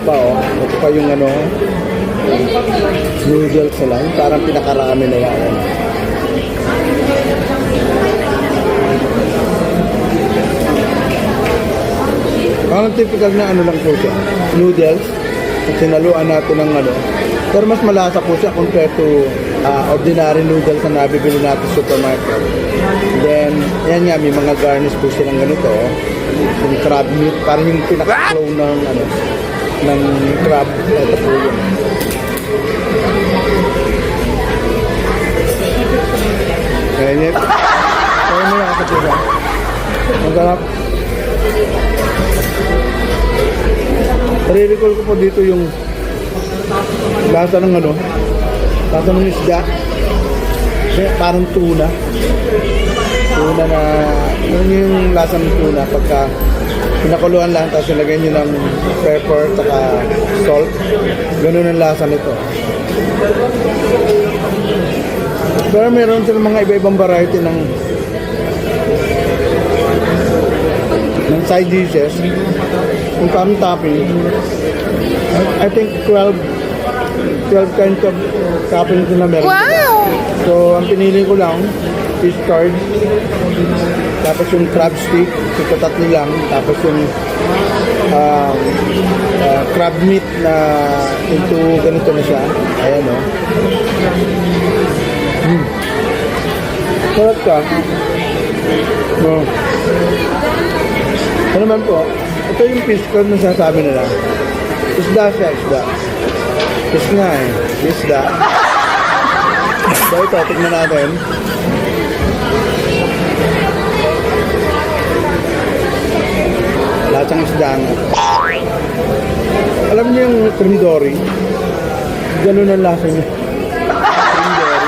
pa oh. Ito pa yung ano, noodles na lang. Parang pinakarami na yan. Parang typical na ano lang po siya, noodles. Sinaluan natin ng ano. Pero mas malasa po siya compared to ordinary noodles na nabibili natin sa supermarket. Then, yan nga, may mga garnish po silang ganito. Yung crab meat, parang yung pinaka-flow ng ano, ng crab. Ito po yun. Ganyan. Kaya mo lang ito po. Magharap. Re-recall ko po dito yung lasa ng ano, lasa ng isda. Parang tuna. Tuna na, yun yung lasa ng tuna pagka pinakuluan lang tapos ilagay nyo ng pepper saka salt. Ganun ang lasa nito. Pero meron silang mga iba-ibang variety ng side dishes. Kung parang topping, I think 12 kinds of toppings na meron. Wow! So, ang pinili ko lang, fish card, tapos yung crab stick, ito tatlo lang, tapos yung crab meat na into ganito na siya. Ayan o. Sarap ka. No. Ano naman po, ito yung fish card na sasabi nila. Isda siya, isda. Fish nga eh, isda. So ito, tignan natin. Lahat ng isda nga. Alam niyo yung cream dory? Ganun ang lasa niya. Cream dory.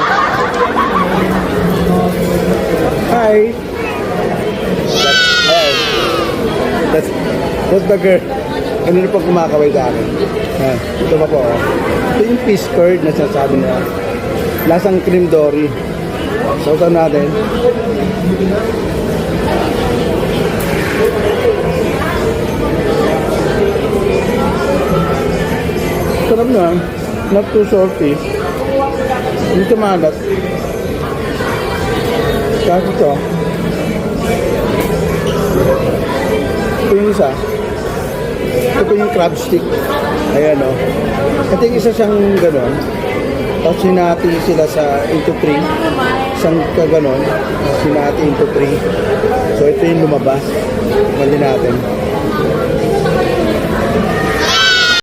Hi! That's the girl. Ano na pag kumakaway sa akin. Ito pa po. Ito yung fish curd na sinasabi nila. Lasang cream dory. Sausaw natin. Sarap na. Not too salty. Hindi tumalat. Kasi ito. Ito yung isa. Ito po yung crab stick. Ayan o. Ito yung isa siyang gano'n. Tapos sinati sila sa into 3. Isang kaganon. Sinati into 3. So ito yung lumabas. Mali natin.